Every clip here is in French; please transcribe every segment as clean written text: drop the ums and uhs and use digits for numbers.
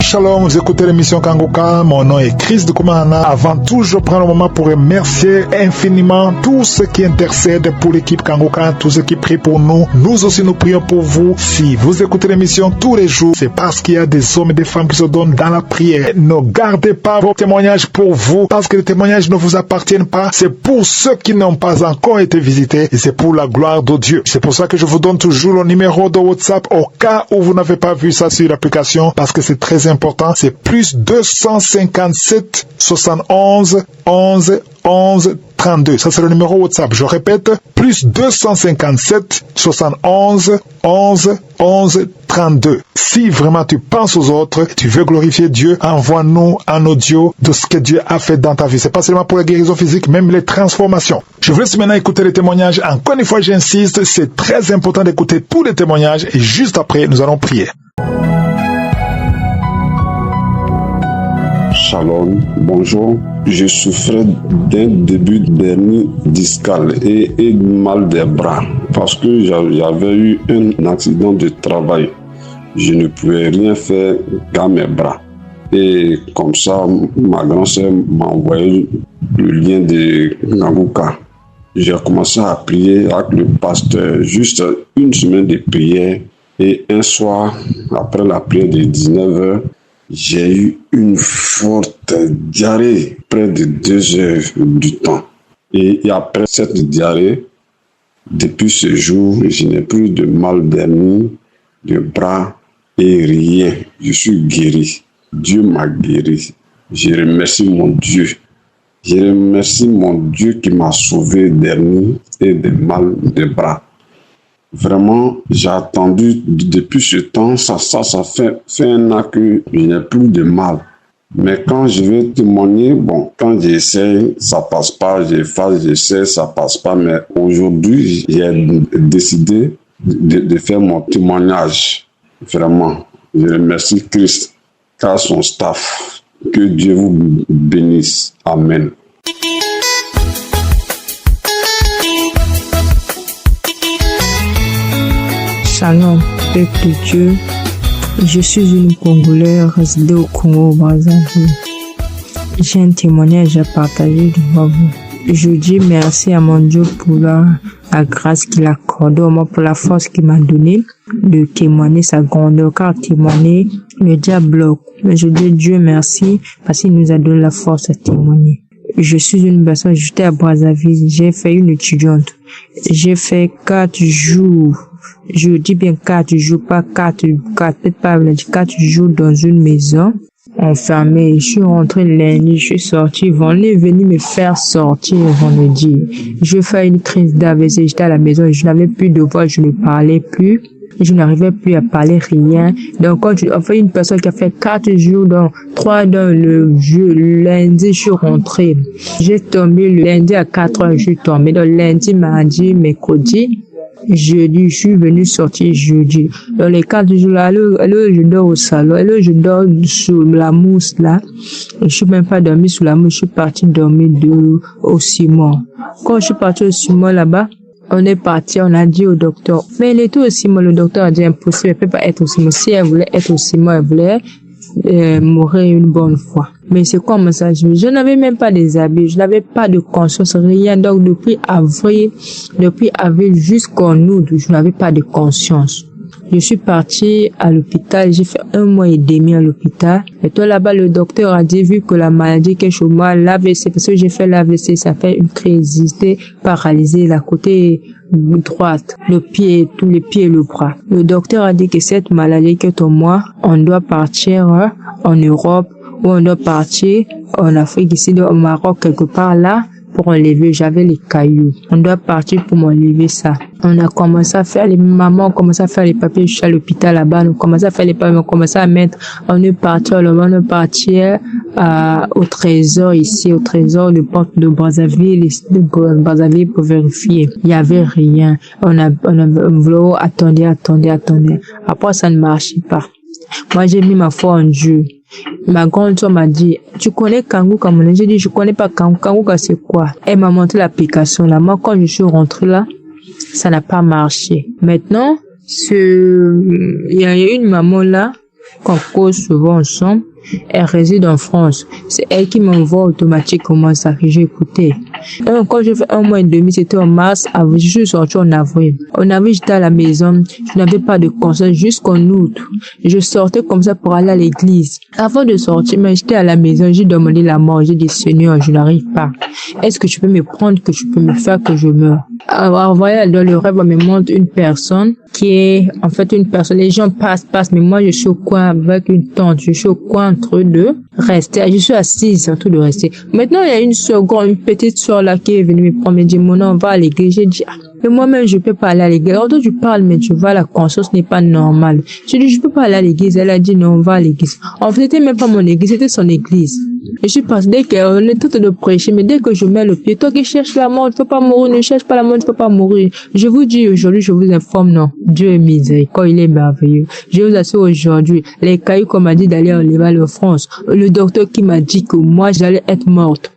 Shalom, vous écoutez l'émission Kanguka, mon nom est Chris de Koumana. Avant tout, je prends le moment pour remercier infiniment tous ceux qui intercèdent pour l'équipe Kanguka, tous ceux qui prient pour nous. Nous aussi, nous prions pour vous. Si vous écoutez l'émission tous les jours, c'est parce qu'il y a des hommes et des femmes qui se donnent dans la prière. Ne gardez pas vos témoignages pour vous, parce que les témoignages ne vous appartiennent pas. C'est pour ceux qui n'ont pas encore été visités et c'est pour la gloire de Dieu. C'est pour ça que je vous donne toujours le numéro de WhatsApp au cas où vous n'avez pas vu ça sur l'application, parce que c'est très important. C'est plus 257 71 11 11 32. Ça, c'est le numéro WhatsApp. Je répète, plus 257 71 11 11 32. Si vraiment tu penses aux autres, tu veux glorifier Dieu, envoie-nous un audio de ce que Dieu a fait dans ta vie. C'est pas seulement pour la guérison physique, même les transformations. Je vous laisse maintenant écouter les témoignages. Encore une fois, j'insiste, c'est très important d'écouter tous les témoignages et juste après, nous allons prier. Shalom, bonjour. Je souffrais d'un début d'hernie discale et mal des bras parce que j'avais eu un accident de travail. Je ne pouvais rien faire dans mes bras. Et comme ça, ma grand-sœur m'a envoyé le lien de Kanguka. J'ai commencé à prier avec le pasteur, juste une semaine de prière. Et un soir, après la prière de 19h, j'ai eu une forte diarrhée, près de 2 heures du temps. Et après cette diarrhée, depuis ce jour, je n'ai plus de mal d'hernie, de bras et rien. Je suis guéri. Dieu m'a guéri. Je remercie mon Dieu. Je remercie mon Dieu qui m'a sauvé d'hernie et de mal de bras. Vraiment, j'ai attendu depuis ce temps, ça fait un an que je n'ai plus de mal. Mais quand je vais témoigner, quand j'essaie, ça passe pas, j'essaie, ça passe pas. Mais aujourd'hui, j'ai décidé de faire mon témoignage. Vraiment, je remercie Christ, car son staff. Que Dieu vous bénisse. Amen. Shalom, peuple de Dieu. Je suis une Congolaise résidée au Congo, Brazzaville. J'ai un témoignage à partager devant vous. Je dis merci à mon Dieu pour la grâce qu'il a accordée, pour la force qu'il m'a donnée de témoigner sa grandeur, car témoigner, le diable bloque. Mais je dis Dieu merci parce qu'il nous a donné la force à témoigner. Je suis une personne, j'étais à Brazzaville, j'ai fait une étudiante. J'ai fait 4 jours. Je dis bien 4 jours, pas 4, peut-être pas 4 jours dans une maison, enfermée. Je suis rentrée lundi, je suis sortie. On est venu me faire sortir vendredi. Je fais une crise d'AVC, j'étais à la maison, je n'avais plus de voix, je ne parlais plus. Je n'arrivais plus à parler rien. Donc, une personne qui a fait 4 jours, donc 3 dans le lundi, je suis rentrée. J'ai tombé le lundi à 4 heures, je suis tombée. Donc, lundi, mardi, mercredi. Jeudi, je suis venu sortir jeudi. Dans les 4 jours là, je dors au salon, je dors sur la mousse là. Je suis même pas dormi sur la mousse, je suis parti dormir au ciment. Quand je suis parti au ciment là-bas, on est parti, on a dit au docteur, mais il était au ciment, le docteur a dit impossible, elle peut pas être au ciment. Si elle voulait être au ciment, elle voulait mourir une bonne fois. Mais c'est comme ça, je n'avais même pas des habits, je n'avais pas de conscience, rien. Donc depuis avril jusqu'en août, je n'avais pas de conscience. Je suis partie à l'hôpital, j'ai fait 1 mois et demi à l'hôpital. Et toi là-bas, le docteur a dit, vu que la maladie que chez moi, l'AVC, parce que j'ai fait l'AVC, ça fait une crise, j'étais paralysée, la côté droite, le pied, tous les pieds et le bras. Le docteur a dit que cette maladie que ton moi, on doit partir en Europe, ou on doit partir en Afrique, ici au Maroc, quelque part là, pour enlever, j'avais les cailloux. On doit partir pour m'enlever ça. On a commencé à faire, les mamans ont commencé à faire les papiers, je suis à l'hôpital là-bas, on a commencé à faire les papiers, on a commencé à mettre, on est parti au trésor ici, au trésor de porte de Brazzaville pour vérifier. Il y avait rien. On a voulu attendez. Après, ça ne marchait pas. Moi, j'ai mis ma foi en Dieu. Ma grande soeur m'a dit, tu connais Kanguka? J'ai dit, je connais pas Kanguka. Kanguka, c'est quoi? Elle m'a montré l'application là. Moi, quand je suis rentrée là, ça n'a pas marché. Maintenant, il y a une maman là, qu'on cause souvent ensemble. Elle réside en France. C'est elle qui m'envoie automatiquement ça que j'ai écouté. Donc, quand j'ai fait 1 mois et demi, c'était en mars, je suis sortie en avril. En avril, j'étais à la maison. Je n'avais pas de concert jusqu'en août. Je sortais comme ça pour aller à l'église. Avant de sortir, mais j'étais à la maison, j'ai demandé la mort. J'ai dit, Seigneur, je n'arrive pas. Est-ce que tu peux me prendre, que tu peux me faire que je meure? Alors, voilà, dans le rêve, on me montre une personne qui est, en fait, une personne. Les gens passent, mais moi, je suis au coin avec une tante. Je suis au coin entre deux. Je suis assise en train de rester. Maintenant, il y a une petite soeur là qui est venue me prendre, me dit, mon nom, on va à l'église. J'ai dit, mais moi-même, je peux pas aller à l'église. Alors, toi, tu parles, mais tu vois, la conscience n'est pas normale. J'ai dit, je peux pas aller à l'église. Elle a dit, non, on va à l'église. En fait, c'était même pas mon église, c'était son église. Je suis passée, dès qu'on est tout de prêcher, mais dès que je mets le pied, toi qui cherches la mort, tu peux pas mourir, ne cherche pas la mort, tu peux pas mourir. Je vous dis aujourd'hui, je vous informe, non. Dieu est miséricordieux, il est merveilleux. Je vous assure aujourd'hui, les cailloux qu'on m'a dit d'aller en Léval en France, le docteur qui m'a dit que moi, j'allais être morte.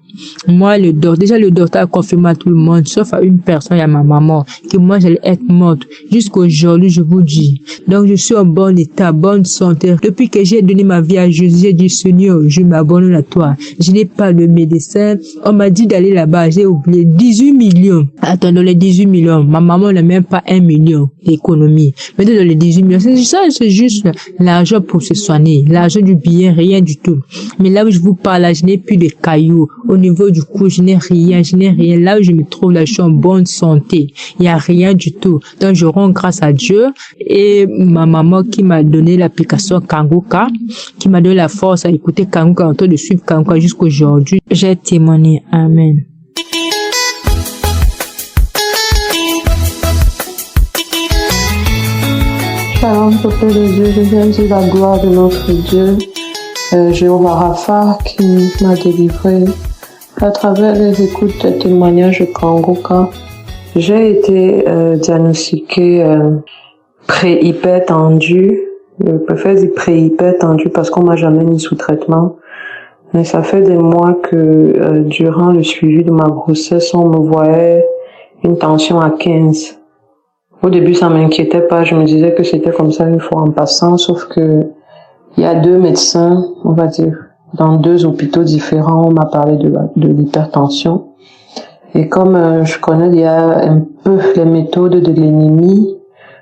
Moi, déjà le docteur a confirmé à tout le monde, sauf à une personne, à ma maman, que moi j'allais être morte. Jusqu'aujourd'hui, je vous dis. Donc, je suis en bon état, bonne santé. Depuis que j'ai donné ma vie à Jésus, j'ai dit, Seigneur, je m'abandonne à toi. Je n'ai pas de médecin. On m'a dit d'aller là-bas, j'ai oublié 18 millions. Attends, dans les 18 millions, ma maman n'a même pas 1 million d'économie. Mais dans les 18 millions, c'est juste l'argent pour se soigner. L'argent du billet, rien du tout. Mais là où je vous parle, là, je n'ai plus de cailloux. Au niveau du cou, je n'ai rien. Là où je me trouve, là, je suis en bonne santé. Il n'y a rien du tout. Donc, je rends grâce à Dieu et ma maman qui m'a donné l'application Kanguka, qui m'a donné la force à écouter Kanguka, en train de suivre Kanguka jusqu'aujourd'hui. J'ai témoigné. Amen. Shalom, peuple de Dieu, je viens dire la gloire de notre Dieu, Jéhovah Rapha, qui m'a délivré à travers les écoutes des témoignages de Kanguka. J'ai été diagnostiquée pré-hypertendue. Je préfère dire pré-hypertendue parce qu'on m'a jamais mis sous traitement. Mais ça fait des mois que durant le suivi de ma grossesse, on me voyait une tension à 15. Au début, ça m'inquiétait pas. Je me disais que c'était comme ça une fois en passant, sauf que il y a 2 médecins, on va dire, dans 2 hôpitaux différents, on m'a parlé de l'hypertension. Et comme je connais il y a un peu les méthodes de l'anémie,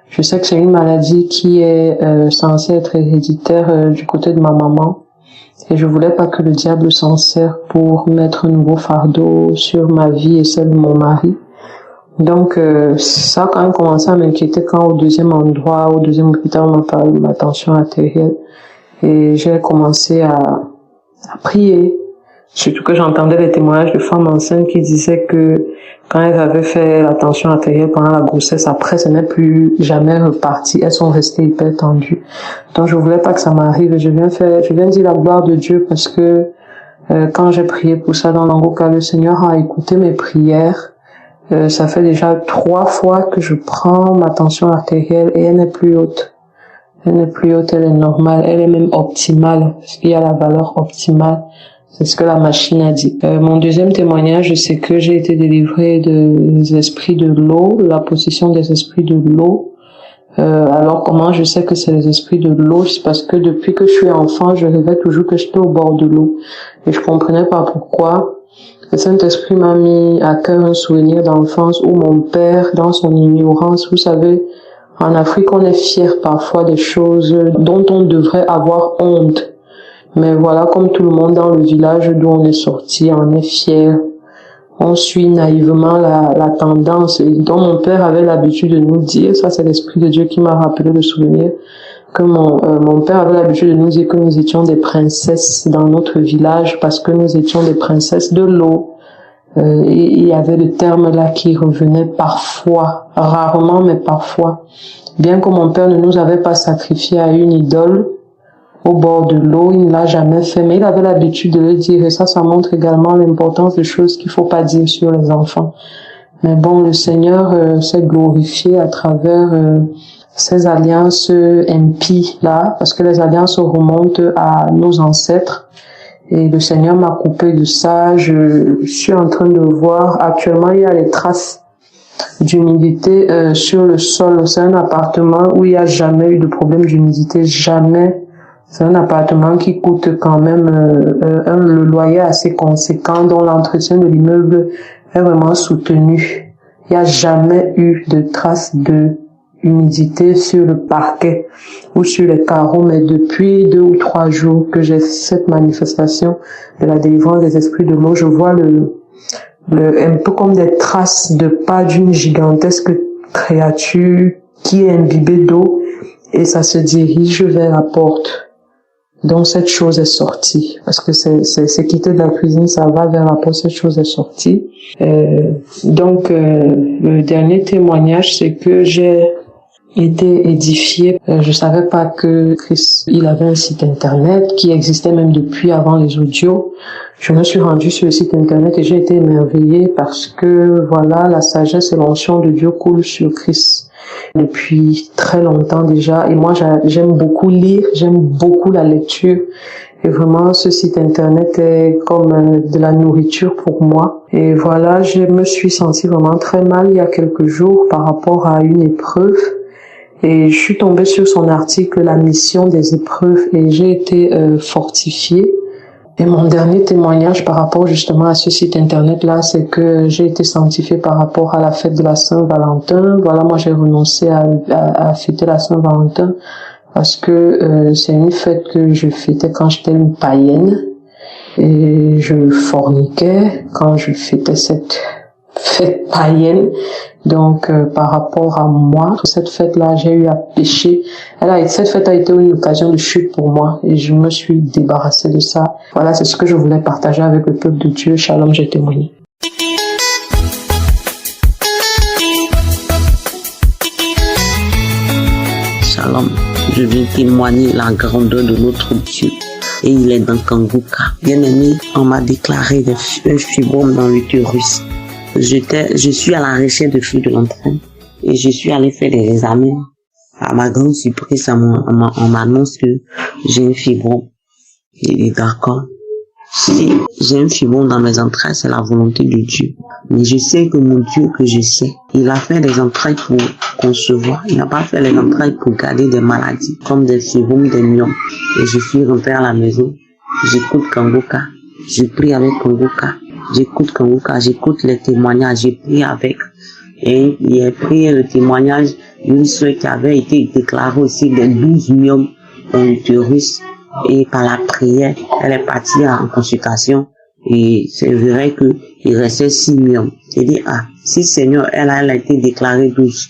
je sais que c'est une maladie qui est censée être héréditaire du côté de ma maman. Et je voulais pas que le diable s'en serve pour mettre un nouveau fardeau sur ma vie et celle de mon mari. Donc, ça a quand même commencé à m'inquiéter quand au deuxième hôpital, on m'a parlé de ma tension artérielle. Et j'ai commencé à prier. Surtout que j'entendais les témoignages de femmes enceintes qui disaient que quand elles avaient fait la tension artérielle pendant la grossesse, après, ce n'est plus jamais reparti. Elles sont restées hyper tendues. Donc, je voulais pas que ça m'arrive. Je viens dire la gloire de Dieu parce que quand j'ai prié pour ça dans l'Angoka, le Seigneur a écouté mes prières. Ça fait déjà 3 fois que je prends ma tension artérielle et elle n'est plus haute. Elle n'est plus haute, elle est normale, elle est même optimale, parce qu'il y a la valeur optimale. C'est ce que la machine a dit. Mon deuxième témoignage, c'est que j'ai été délivrée des esprits de l'eau, de la possession des esprits de l'eau. Alors comment je sais que c'est les esprits de l'eau? C'est parce que depuis que je suis enfant, je rêvais toujours que j'étais au bord de l'eau. Et je comprenais pas pourquoi. Le Saint-Esprit m'a mis à cœur un souvenir d'enfance où mon père, dans son ignorance, vous savez, en Afrique, on est fier parfois des choses dont on devrait avoir honte. Mais voilà, comme tout le monde dans le village d'où on est sorti, on est fier. On suit naïvement la tendance et dont mon père avait l'habitude de nous dire, ça c'est l'Esprit de Dieu qui m'a rappelé le souvenir, que mon père avait l'habitude de nous dire que nous étions des princesses dans notre village parce que nous étions des princesses de l'eau. Et il y avait le terme là qui revenait parfois, rarement mais parfois. Bien que mon père ne nous avait pas sacrifié à une idole au bord de l'eau, il ne l'a jamais fait, mais il avait l'habitude de le dire et ça montre également l'importance des choses qu'il faut pas dire sur les enfants. Mais bon, le Seigneur s'est glorifié à travers ces alliances impies là, parce que les alliances remontent à nos ancêtres. Et le Seigneur m'a coupé de ça. Je suis en train de voir, actuellement, il y a les traces d'humidité sur le sol. C'est un appartement où il n'y a jamais eu de problème d'humidité. Jamais. C'est un appartement qui coûte quand même le loyer assez conséquent, dont l'entretien de l'immeuble est vraiment soutenu. Il n'y a jamais eu de traces de humidité sur le parquet ou sur les carreaux, mais depuis 2 ou 3 jours que j'ai cette manifestation de la délivrance des esprits de l'eau, je vois un peu comme des traces de pas d'une gigantesque créature qui est imbibée d'eau et ça se dirige vers la porte. Donc cette chose est sortie, parce que c'est quitté de la cuisine, ça va vers la porte, cette chose est sortie. Donc le dernier témoignage, c'est que j'ai été édifiée. Je savais pas que Chris, il avait un site internet qui existait même depuis avant les audios. Je me suis rendue sur le site internet et j'ai été émerveillée parce que voilà, la sagesse et l'onction de Dieu coulent sur Chris depuis très longtemps déjà. Et moi, j'aime beaucoup lire, j'aime beaucoup la lecture. Et vraiment, ce site internet est comme de la nourriture pour moi. Et voilà, je me suis sentie vraiment très mal il y a quelques jours par rapport à une épreuve. Et je suis tombée sur son article, la mission des épreuves, et j'ai été fortifiée. Et mon dernier témoignage par rapport justement à ce site internet-là, c'est que j'ai été sanctifiée par rapport à la fête de la Saint-Valentin. Voilà, moi j'ai renoncé à fêter la Saint-Valentin parce que c'est une fête que je fêtais quand j'étais une païenne. Et je forniquais quand je fêtais cette fête païenne. Donc, par rapport à moi, cette fête-là, j'ai eu à pécher. Cette fête a été une occasion de chute pour moi et je me suis débarrassée de ça. Voilà, c'est ce que je voulais partager avec le peuple de Dieu. Shalom, j'ai témoigné. Shalom, je viens témoigner la grandeur de notre Dieu. Et il est dans Kanguka. Bien aimé, on m'a déclaré un fibrome dans l'utérus. Je suis à la recherche de flux de l'entraîne et je suis allé faire des examens. À ma grande surprise, on m'annonce que j'ai un fibrome. J'ai dit d'accord. Si j'ai un fibrome dans mes entrailles, c'est la volonté de Dieu. Mais je sais que mon Dieu que je sais, il a fait des entrailles pour concevoir. Il n'a pas fait les entrailles pour garder des maladies, comme des fibromes, des myomes. Et je suis rentré à la maison. J'écoute Kanguka. Je prie avec Kanguka. J'écoute Kanguka, j'écoute les témoignages, j'ai prié avec. Et il a pris le témoignage d'une soeur qui avait été déclarée aussi de 12 myomes dans l'utérus. Et par la prière, elle est partie en consultation. Et c'est vrai qu'il restait 6 myomes. J'ai dit, si Seigneur, elle a été déclarée 12,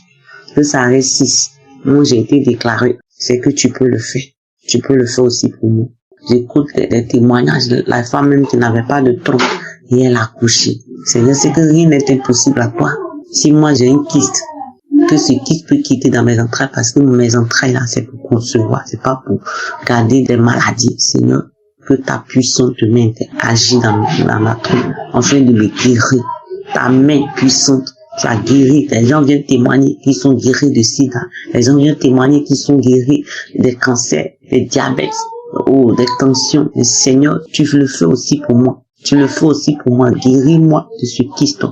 que ça reste 6. Moi, j'ai été déclarée. C'est que tu peux le faire. Tu peux le faire aussi pour moi. J'écoute les témoignages de la femme même qui n'avait pas de trompe. Et elle a accouché. C'est que rien n'est impossible à toi. Si moi j'ai une kyste, que ce kyste peut quitter dans mes entrailles parce que mes entrailles là c'est pour concevoir, c'est pas pour garder des maladies. Seigneur, que ta puissante main agit dans ma trompe, afin de me guérir. Ta main puissante, tu as guéri. Les gens viennent témoigner qu'ils sont guéris de sida. Les gens viennent témoigner qu'ils sont guéris des cancers, des diabètes, ou des tensions. Et Seigneur, tu le fais aussi pour moi. Tu le fais aussi pour moi. Guéris-moi de ce kyste.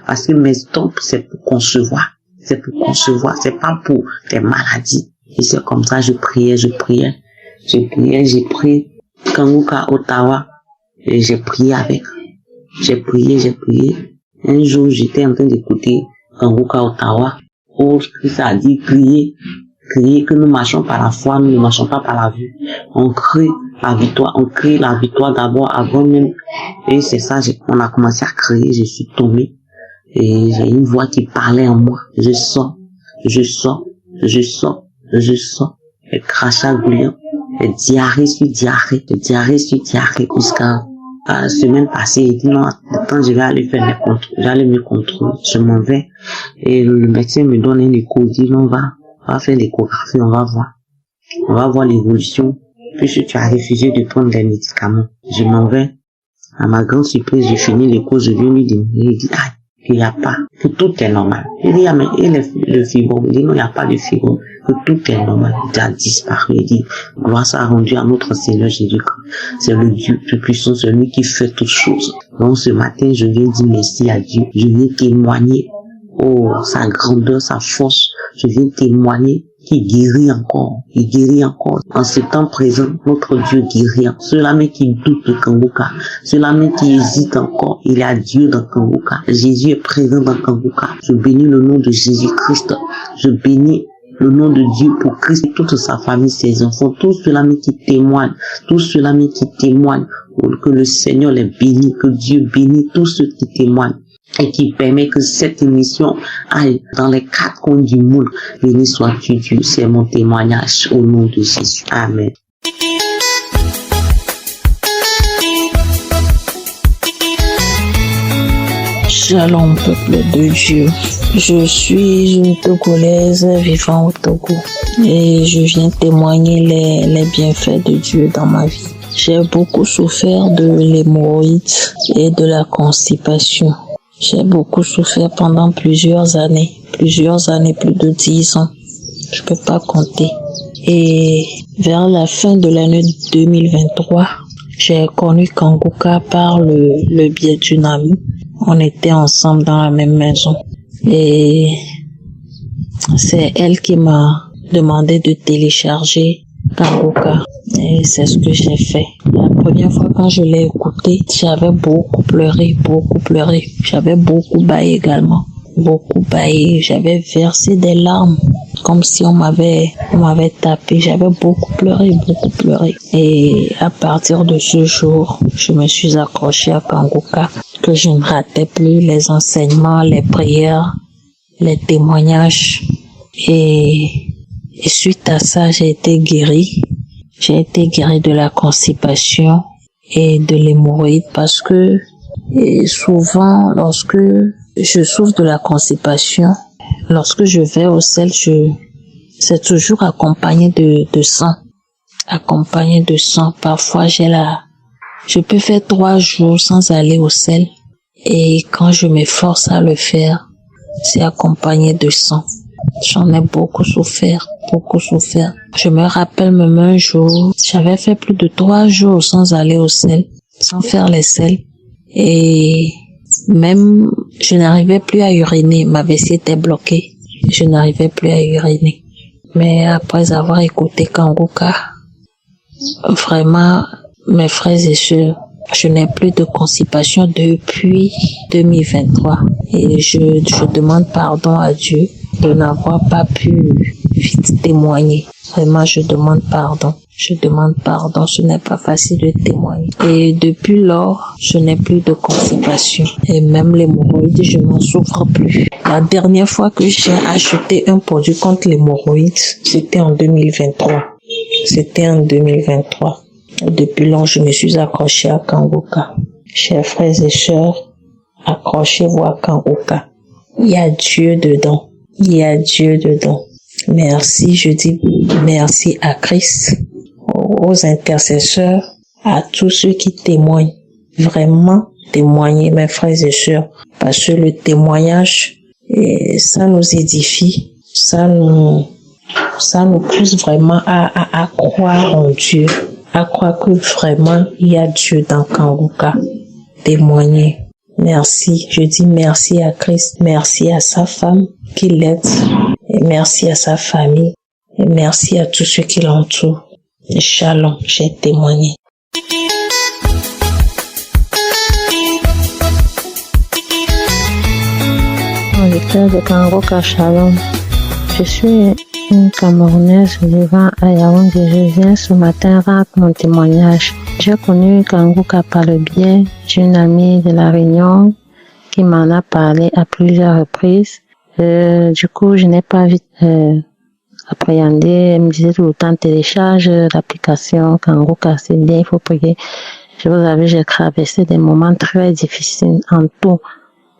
Parce que mes stompes, c'est pour concevoir. C'est pour concevoir. C'est pas pour des maladies. Et c'est comme ça, j'ai prié. Kanguka, Ottawa. Et j'ai prié avec. J'ai prié. Un jour, j'étais en train d'écouter Kanguka, Ottawa. Oh, Christ a dit, priez que nous marchons par la foi, nous ne marchons pas par la vue. On crie la victoire d'abord avant même. Et c'est ça, on a commencé à crier, je suis tombé. Et j'ai une voix qui parlait en moi. Je sors. Et crachat bouillant. Et diarrhée sur diarrhée. Jusqu'à la semaine passée, il dit non, attends, je vais aller faire mes contrôles. J'allais me contrôler. Je m'en vais. Et le médecin me donne un écho. Il dit non, on va faire l'échographie, on va voir l'évolution, puisque tu as refusé de prendre des médicaments. Je m'en vais. À ma grande surprise, j'ai fini l'écho, je viens lui dire, il dit, qu'il n'y a pas, que tout est normal. Il dit, mais et le fibrome? Il dit, non, il n'y a pas de fibrome, que tout est normal. Il a disparu. Il dit, gloire soit rendue à notre Seigneur Jésus-Christ. C'est le Dieu tout puissant, celui qui fait toutes choses. Donc ce matin, je viens dire merci à Dieu. Je viens témoigner, sa grandeur, sa force. Je viens témoigner qui guérit encore. Il guérit encore. En ce temps présent, notre Dieu guérit. Ceux-là même qui doutent de Kangoka, ceux-là même qui hésitent encore, il y a Dieu dans Kangoka. Jésus est présent dans Kangoka. Je bénis le nom de Jésus-Christ. Je bénis le nom de Dieu pour Christ, toute sa famille, ses enfants, tous ceux-là qui témoignent, tous ceux-là qui témoignent, que le Seigneur les bénisse, que Dieu bénisse tous ceux qui témoignent et qui permet que cette émission aille dans les quatre coins du monde. Béni sois-tu Dieu, c'est mon témoignage au nom de Jésus. Amen. Shalom, peuple de Dieu. Je suis une Togolaise vivant au Togo et je viens témoigner les bienfaits de Dieu dans ma vie. J'ai beaucoup souffert de l'hémorroïde et de la constipation. J'ai beaucoup souffert pendant plusieurs années, plus de 10 ans. Je peux pas compter. Et vers la fin de l'année 2023, j'ai connu Kangoka par le biais d'une amie. On était ensemble dans la même maison. Et c'est elle qui m'a demandé de télécharger Kangoka. Et c'est ce que j'ai fait. La première fois quand je l'ai écouté, j'avais beaucoup pleuré. J'avais beaucoup baillé également. J'avais versé des larmes. Comme si on m'avait tapé. J'avais beaucoup pleuré. Et à partir de ce jour, je me suis accrochée à Kangoka, que je ne ratais plus les enseignements, les prières, les témoignages. Et suite à ça, j'ai été guérie. J'ai été guérie de la constipation et de l'hémorroïde parce que souvent, lorsque je souffre de la constipation, lorsque je vais au sel, c'est toujours accompagné de sang. Parfois, je peux faire 3 jours sans aller au sel. Et quand je m'efforce à le faire, c'est accompagné de sang. J'en ai beaucoup souffert. Je me rappelle même un jour, j'avais fait plus de 3 jours sans aller au sel, sans faire les sels. Et même, je n'arrivais plus à uriner. Ma vessie était bloquée. Je n'arrivais plus à uriner. Mais après avoir écouté Kangoka, vraiment, mes frères et sœurs, je n'ai plus de constipation depuis 2023. Et je demande pardon à Dieu de n'avoir pas pu vite témoigner. Vraiment, je demande pardon. Ce n'est pas facile de témoigner. Et depuis lors, je n'ai plus de constipation. Et même l'hémorroïde, je n'en souffre plus. La dernière fois que j'ai acheté un produit contre l'hémorroïde, c'était en 2023. Depuis lors, je me suis accrochée à Kangoka. Chers frères et sœurs, accrochez-vous à Kangoka. Il y a Dieu dedans. Merci, je dis merci à Christ, aux intercesseurs, à tous ceux qui témoignent. Vraiment, témoignez, mes frères et sœurs, parce que le témoignage, ça nous édifie, ça nous pousse vraiment à croire en Dieu, à croire que vraiment il y a Dieu dans Kangoka. Témoignez. Merci, je dis merci à Christ, merci à sa femme qui l'aide, et merci à sa famille, et merci à tous ceux qui l'entourent. Shalom, j'ai témoigné. Auditeur de Kangoka, Shalom. Je suis une Camerounaise vivant à Yaoundé. Je viens ce matin rendre mon témoignage. J'ai connu Kangoka par le biais d'une amie de La Réunion qui m'en a parlé à plusieurs reprises. Du coup, je n'ai pas vite appréhendé. Elle me disait tout le temps, télécharge l'application Kangoka, c'est bien, il faut prier. Je vous avoue, j'ai traversé des moments très difficiles en tout,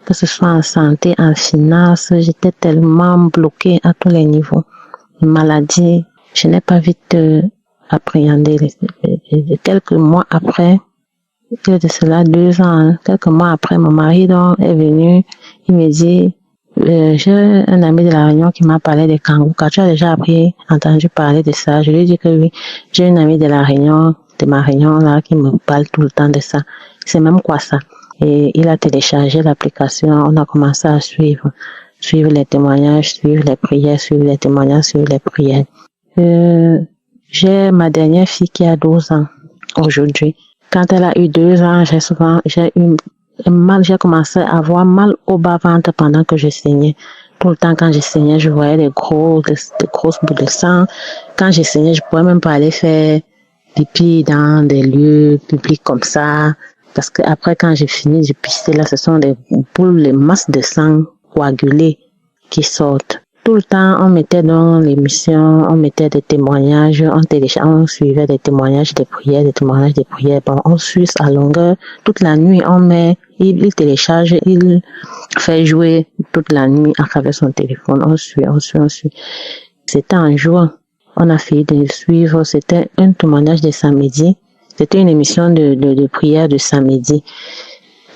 que ce soit en santé, en finance. J'étais tellement bloquée à tous les niveaux. Maladie, je n'ai pas vite appréhendé. Quelques mois après, de cela 2 ans, quelques mois après, mon mari donc est venu, il me dit, j'ai un ami de La Réunion qui m'a parlé de Kangoka. Tu as déjà entendu parler de ça? Je lui ai dit que oui, j'ai une amie de La Réunion, de ma Réunion là, qui me parle tout le temps de ça. C'est même quoi ça? Et il a téléchargé l'application, on a commencé à suivre. suivre les témoignages, suivre les prières, suivre les témoignages, suivre les prières. J'ai ma dernière fille qui a 12 ans aujourd'hui. Quand elle a eu 2 ans, j'ai commencé à avoir mal au bas-ventre pendant que je saignais. Tout le temps, quand je saignais, je voyais des grosses bouts de sang. Quand je saignais, je pouvais même pas aller faire pipi dans des lieux publics comme ça. Parce que après, quand j'ai fini de pisser, là, ce sont des boules, les masses de sang coagulées qui sortent. Tout le temps, on mettait dans l'émission, on mettait des témoignages, on suivait des témoignages, des prières, des témoignages, des prières. Bon, on suit à longueur. Toute la nuit, il télécharge, il fait jouer toute la nuit à travers son téléphone. On suit. C'était un jour, on a fini de le suivre. C'était un témoignage de samedi. C'était une émission de prière de samedi.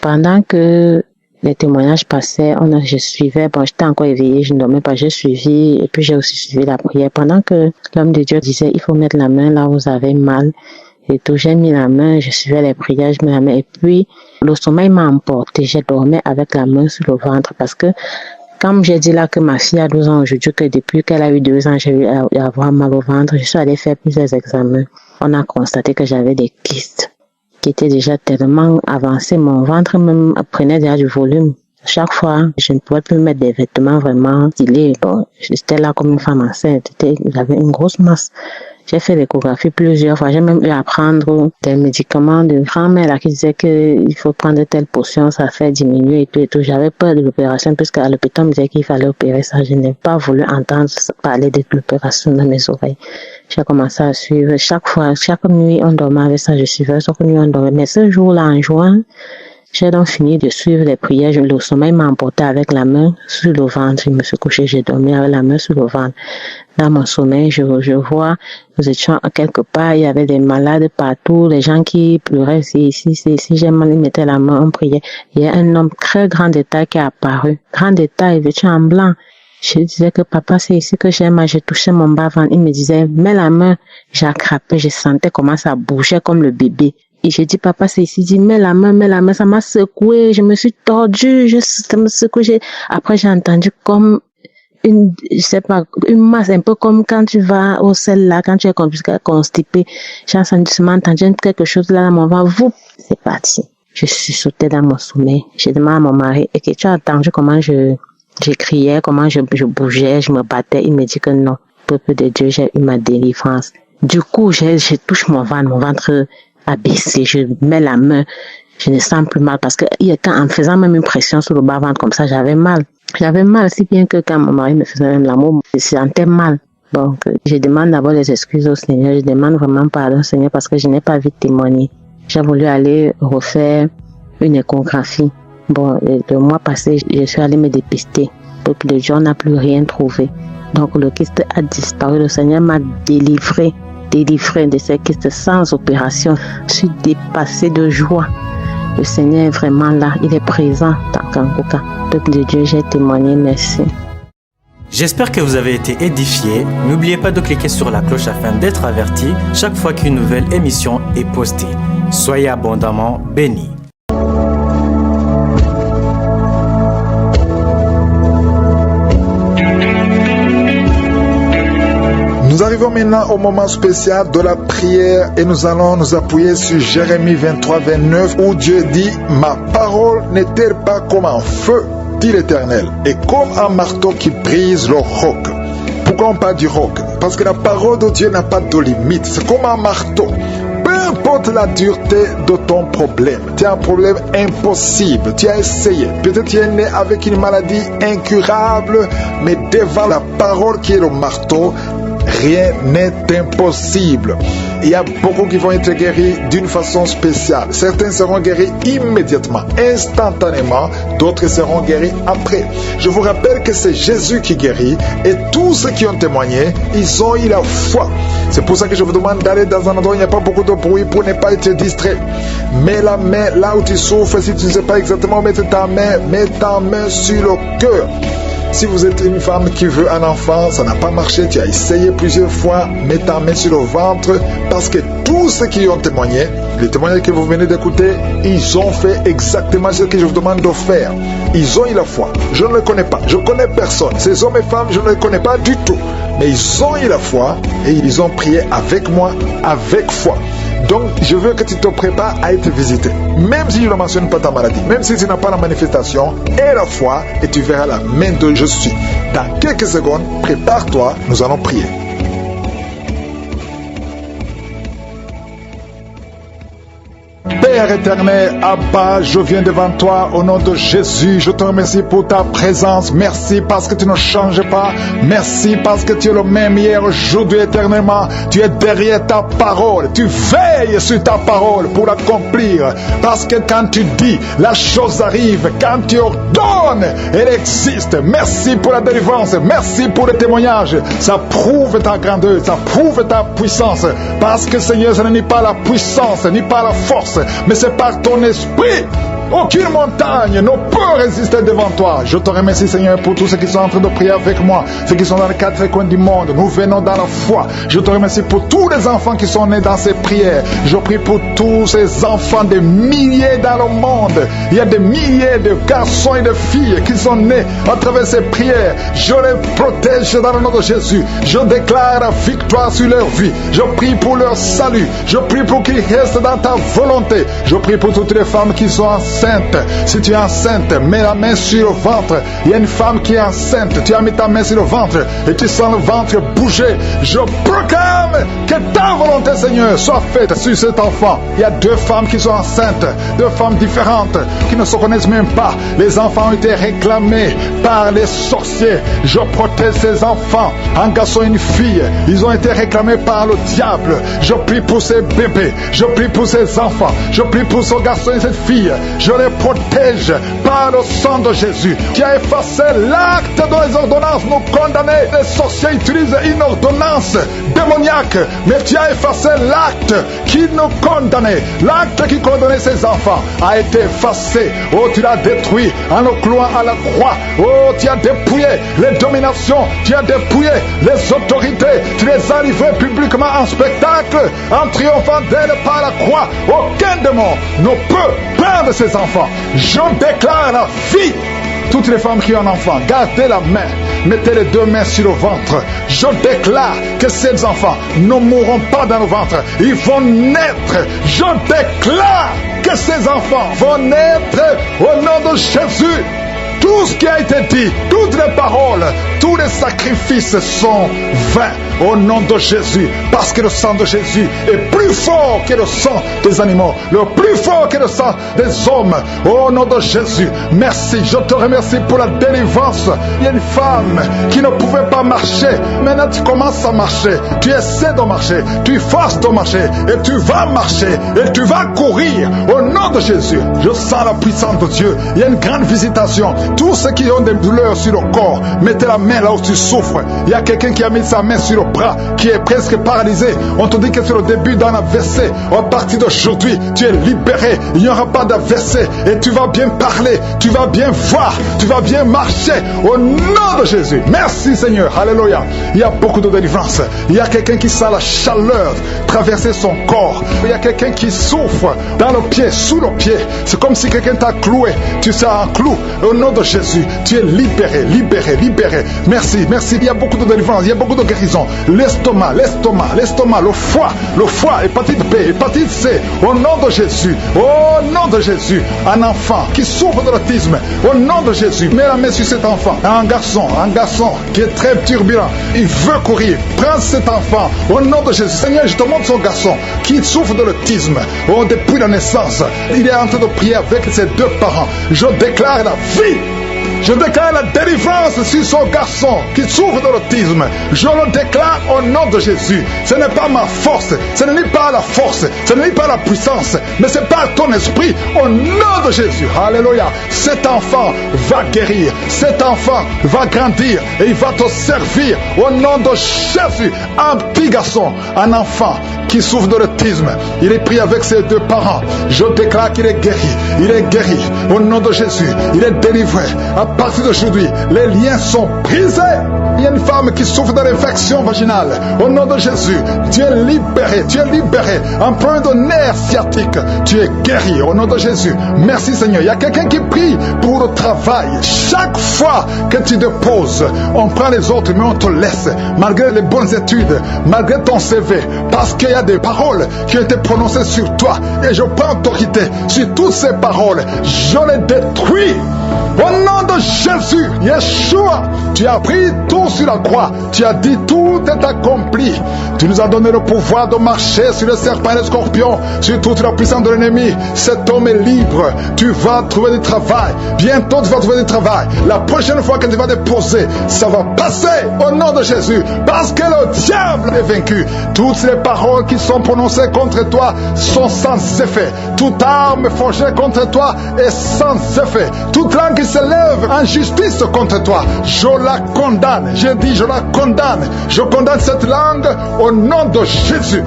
Pendant que les témoignages passaient, je suivais, j'étais encore éveillée, je ne dormais pas, j'ai suivi, et puis j'ai aussi suivi la prière. Pendant que l'homme de Dieu disait, il faut mettre la main là où vous avez mal, et tout, j'ai mis la main, je suivais les prières, je mets la main, et puis le sommeil m'a emporté, j'ai dormi avec la main sur le ventre, parce que, comme j'ai dit là que ma fille a 12 ans aujourd'hui, que depuis qu'elle a eu 2 ans, j'ai eu à avoir mal au ventre, je suis allée faire plusieurs examens. On a constaté que j'avais des kystes qui étaient déjà tellement avancés. Mon ventre même prenait déjà du volume. Chaque fois, je ne pouvais plus mettre des vêtements vraiment stylés. Bon, j'étais là comme une femme enceinte. J'avais une grosse masse. J'ai fait l'échographie plusieurs fois. J'ai même eu à prendre des médicaments de grand-mère là, qui disait qu'il faut prendre telle potion, ça fait diminuer et tout et tout. J'avais peur de l'opération puisque à l'hôpital, on me disait qu'il fallait opérer ça. Je n'ai pas voulu entendre parler de l'opération dans mes oreilles. J'ai commencé à suivre. Chaque nuit, on dormait avec ça. Je suivais. Chaque nuit, on dormait. Mais ce jour-là, en juin, j'ai donc fini de suivre les prières. Le sommeil m'a emporté avec la main sur le ventre. Je me suis couché, j'ai dormi avec la main sur le ventre. Dans mon sommeil, je vois, nous étions quelque part, il y avait des malades partout, les gens qui pleuraient. Si j'ai mal, ils mettaient la main, on priait. Il y a un homme très grand de taille qui est apparu. Grand de taille, vêtu en blanc. Je disais que papa, c'est ici que j'ai mal, j'ai touché mon bas-ventre. Il me disait, mets la main. J'ai attrapé, je sentais comment ça bougeait comme le bébé. Et j'ai dit, papa, c'est ici. Il dit, mets la main. Ça m'a secoué. Je me suis tordue. Ça me secoué. Après, j'ai entendu comme une masse, un peu comme quand tu vas au sel là, quand tu es constipé. J'ai entendu quelque chose là dans mon ventre. C'est parti. Je suis sautée dans mon sommeil. J'ai demandé à mon mari, et que tu as entendu comment je criais, comment je bougeais, je me battais. Il me dit que non. Peuple de Dieu, j'ai eu ma délivrance. Du coup, je touche mon ventre a baissé, je mets la main, je ne sens plus mal parce que en faisant même une pression sur le bas-ventre comme ça, j'avais mal. J'avais mal si bien que quand mon mari me faisait même l'amour, je sentais mal. Donc, je demande d'abord les excuses au Seigneur, je demande vraiment pardon au Seigneur parce que je n'ai pas vu témoigner. J'ai voulu aller refaire une échographie. Bon, le mois passé, je suis allée me dépister. Peuple de Dieu, on n'a plus rien trouvé. Donc, le kyste a disparu. Le Seigneur m'a délivré de ces kystes sans opération. Je suis dépassée de joie. Le Seigneur est vraiment là. Il est présent dans Kangoka. Peuple de Dieu, j'ai témoigné. Merci. J'espère que vous avez été édifiés. N'oubliez pas de cliquer sur la cloche afin d'être averti chaque fois qu'une nouvelle émission est postée. Soyez abondamment bénis. Nous arrivons maintenant au moment spécial de la prière et nous allons nous appuyer sur Jérémie 23-29 où Dieu dit « Ma parole n'est-elle pas comme un feu, dit l'Éternel, et comme un marteau qui brise le roc ?» Pourquoi on parle du roc? Parce que la parole de Dieu n'a pas de limite. C'est comme un marteau. Peu importe la dureté de ton problème, tu as un problème impossible, tu as essayé. Peut-être tu es né avec une maladie incurable, mais devant la parole qui est le marteau, rien n'est impossible. Il y a beaucoup qui vont être guéris d'une façon spéciale. Certains seront guéris immédiatement, instantanément. D'autres seront guéris après. Je vous rappelle que c'est Jésus qui guérit et tous ceux qui ont témoigné, ils ont eu la foi. C'est pour ça que je vous demande d'aller dans un endroit où il n'y a pas beaucoup de bruit pour ne pas être distrait. Mets la main là où tu souffres. Si tu ne sais pas exactement où mettre ta main, mets ta main sur le cœur. Si vous êtes une femme qui veut un enfant, ça n'a pas marché, tu as essayé plusieurs fois, mets ta main sur le ventre, parce que tous ceux qui ont témoigné, les témoignages que vous venez d'écouter, ils ont fait exactement ce que je vous demande de faire. Ils ont eu la foi. Je ne les connais pas. Je ne connais personne. Ces hommes et femmes, je ne les connais pas du tout. Mais ils ont eu la foi et ils ont prié avec moi, avec foi. Donc, je veux que tu te prépares à être visité. Même si je ne mentionne pas ta maladie, même si tu n'as pas la manifestation, aie la foi et tu verras la main de je suis. Dans quelques secondes, prépare-toi, nous allons prier. Père éternel, Abba, je viens devant toi au nom de Jésus. Je te remercie pour ta présence. Merci parce que tu ne changes pas. Merci parce que tu es le même hier, aujourd'hui, éternellement. Tu es derrière ta parole. Tu veilles sur ta parole pour l'accomplir. Parce que quand tu dis, la chose arrive. Quand tu ordonnes, elle existe. Merci pour la délivrance. Merci pour le témoignage. Ça prouve ta grandeur. Ça prouve ta puissance. Parce que Seigneur, ce n'est pas la puissance, ni pas la force, mais c'est par ton esprit. Aucune montagne ne peut résister devant toi. Je te remercie, Seigneur, pour tous ceux qui sont en train de prier avec moi, ceux qui sont dans les quatre coins du monde. Nous venons dans la foi. Je te remercie pour tous les enfants qui sont nés dans ces prières. Je prie pour tous ces enfants, des milliers dans le monde. Il y a des milliers de garçons et de filles qui sont nés à travers ces prières. Je les protège dans le nom de Jésus. Je déclare la victoire sur leur vie. Je prie pour leur salut. Je prie pour qu'ils restent dans ta volonté. Je prie pour toutes les femmes qui sont enceintes. Si tu es enceinte, mets la main sur le ventre. Il y a une femme qui est enceinte. Tu as mis ta main sur le ventre et tu sens le ventre bouger. Je proclame que ta volonté, Seigneur, soit faite sur cet enfant. Il y a deux femmes qui sont enceintes, deux femmes différentes qui ne se connaissent même pas. Les enfants ont été réclamés par les sorciers. Je protège ces enfants, un garçon et une fille. Ils ont été réclamés par le diable. Je prie pour ces bébés. Je prie pour ces enfants. Je prie pour ce garçon et cette fille. Je les protège par le sang de Jésus qui a effacé l'acte de les ordonnances nous condamner. Les sorciers utilisent une ordonnance démoniaque, mais tu as effacé l'acte qui nous condamnait. L'acte qui condamnait ces enfants a été effacé. Oh, tu l'as détruit en le clouant à la croix. Oh, tu as dépouillé les dominations, tu as dépouillé les autorités, tu les as livrées publiquement en spectacle, en triomphant d'elles par la croix. Aucun démon ne peut prendre ces enfants. Je déclare la vie. Toutes les femmes qui ont un enfant, gardez la main, mettez les deux mains sur le ventre. Je déclare que ces enfants ne mourront pas dans le ventre. Ils vont naître. Je déclare que ces enfants vont naître au nom de Jésus. Tout ce qui a été dit, toutes les paroles, tous les sacrifices sont vains au nom de Jésus. Parce que le sang de Jésus est plus fort que le sang des animaux, le plus fort que le sang des hommes. Au nom de Jésus, merci. Je te remercie pour la délivrance. Il y a une femme qui ne pouvait pas marcher. Maintenant tu commences à marcher. Tu essaies de marcher. Tu forces de marcher. Et tu vas marcher. Et tu vas courir. Au nom de Jésus, je sens la puissance de Dieu. Il y a une grande visitation. Tous ceux qui ont des douleurs sur le corps, mettez la main là où tu souffres. Il y a quelqu'un qui a mis sa main sur le bras, qui est presque paralysé. On te dit que c'est le début d'un AVC. À partir d'aujourd'hui, tu es libéré. Il n'y aura pas d'AVC. Et tu vas bien parler, tu vas bien voir, tu vas bien marcher. Au nom de Jésus. Merci Seigneur. Alléluia. Il y a beaucoup de délivrance. Il y a quelqu'un qui sent la chaleur traverser son corps. Il y a quelqu'un qui souffre dans le pied, sous le pied. C'est comme si quelqu'un t'a cloué. Tu sais un clou. Au nom de Jésus, tu es libéré, libéré, libéré. Merci, merci. Il y a beaucoup de délivrance, il y a beaucoup de guérison. L'estomac, le foie, hépatite B, hépatite C. Au nom de Jésus, au nom de Jésus, un enfant qui souffre de l'autisme, au nom de Jésus, mets la main sur cet enfant. Un garçon qui est très turbulent, il veut courir. Prends cet enfant, au nom de Jésus. Seigneur, je te montre son garçon qui souffre de l'autisme. Oh, depuis la naissance, il est en train de prier avec ses deux parents. Je déclare la vie. Je déclare la délivrance sur son garçon qui souffre de l'autisme. Je le déclare au nom de Jésus. Ce n'est pas ma force, ce n'est pas la force, ce n'est pas la puissance, mais c'est par ton esprit au nom de Jésus. Alléluia. Cet enfant va guérir, cet enfant va grandir et il va te servir au nom de Jésus. Un petit garçon, un enfant qui souffre de l'autisme. Il est pris avec ses 2 parents. Je déclare qu'il est guéri. Il est guéri. Au nom de Jésus, il est délivré. À partir d'aujourd'hui, les liens sont brisés. Il y a une femme qui souffre de l'infection vaginale. Au nom de Jésus, tu es libéré. Tu es libéré. Un problème de nerf sciatique. Tu es guéri. Au nom de Jésus. Merci Seigneur. Il y a quelqu'un qui prie pour le travail. Chaque fois que tu déposes, on prend les autres, mais on te laisse. Malgré les bonnes études, malgré ton CV, parce qu'il y a des paroles qui ont été prononcées sur toi. Et je prends autorité sur toutes ces paroles. Je les détruis. Au nom de Jésus, Yeshua, tu as pris tout sur la croix. Tu as dit tout est accompli. Tu nous as donné le pouvoir de marcher sur les serpents et les scorpions, sur toute la puissance de l'ennemi. Cet homme est libre. Tu vas trouver du travail. Bientôt tu vas trouver du travail. La prochaine fois que tu vas déposer, ça va passer au nom de Jésus. Parce que le diable est vaincu. Toutes les paroles qui sont prononcées contre toi sont sans effet. Toute arme forgée contre toi est sans effet. Toute langue qui s'élève en justice contre toi, je la condamne. J'ai dit je la condamne. Je condamne cette langue au nom de Jésus.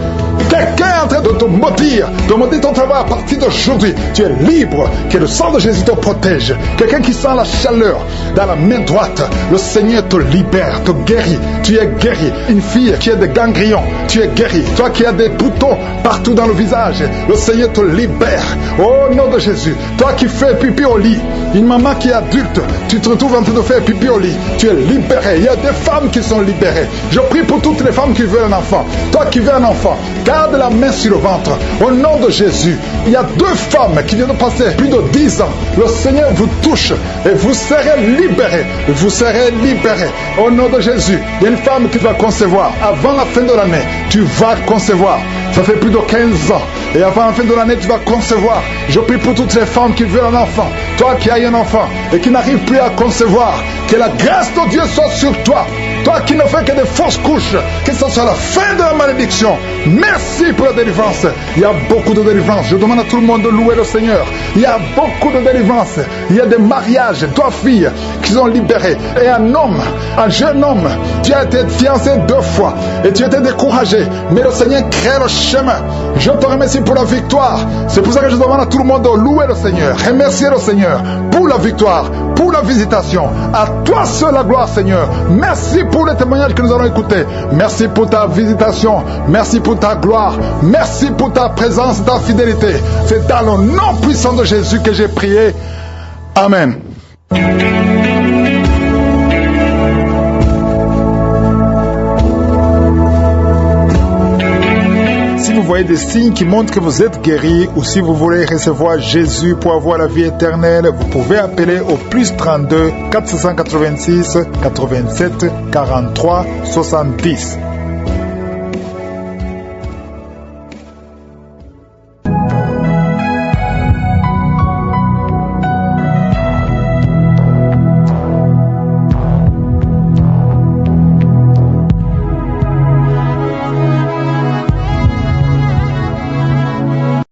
Quelqu'un est en train de te maudire ton travail à partir d'aujourd'hui. Tu es libre. Que le sang de Jésus te protège. Quelqu'un qui sent la chaleur dans la main droite, le Seigneur te libère, te guérit. Tu es guéri. Une fille qui a des ganglions, tu es guéri. Toi qui as des boutons partout dans le visage, le Seigneur te libère. Au nom de Jésus. Toi qui fais pipi au lit, une maman qui est adulte, tu te retrouves en train de faire pipi au lit. Tu es libéré. Il y a des femmes qui sont libérées. Je prie pour toutes les femmes qui veulent un enfant. Toi qui veux un enfant, garde la main sur le ventre. Au nom de Jésus, il y a 2 femmes qui viennent de passer plus de 10 ans. Le Seigneur vous touche et vous serez libérés. Vous serez libérés. Au nom de Jésus, il y a une femme qui va concevoir. Avant la fin de l'année, tu vas concevoir. Ça fait plus de 15 ans. Et avant la fin de l'année, tu vas concevoir. Je prie pour toutes les femmes qui veulent un enfant. Toi qui as un enfant et qui n'arrive plus à concevoir, que la grâce de Dieu soit sur toi. Toi qui ne fais que des fausses couches, que ce soit la fin de la malédiction. Merci pour la délivrance. Il y a beaucoup de délivrance. Je demande à tout le monde de louer le Seigneur. Il y a beaucoup de délivrance. Il y a des mariages, 2 filles qui sont libérées. Et un homme, un jeune homme, tu as été fiancé 2 fois et tu as été découragé. Mais le Seigneur crée le chemin. Je te remercie pour la victoire. C'est pour ça que je demande à tout le monde de louer le Seigneur. Remercier le Seigneur pour la victoire, pour la visitation. À toi seul la gloire, Seigneur. Merci pour les témoignages que nous allons écouter. Merci pour ta visitation. Merci pour ta gloire. Merci pour ta présence, ta fidélité. C'est dans le nom puissant de Jésus que j'ai prié. Amen. Si vous voyez des signes qui montrent que vous êtes guéri, ou si vous voulez recevoir Jésus pour avoir la vie éternelle, vous pouvez appeler au plus 32 486 87 43 70.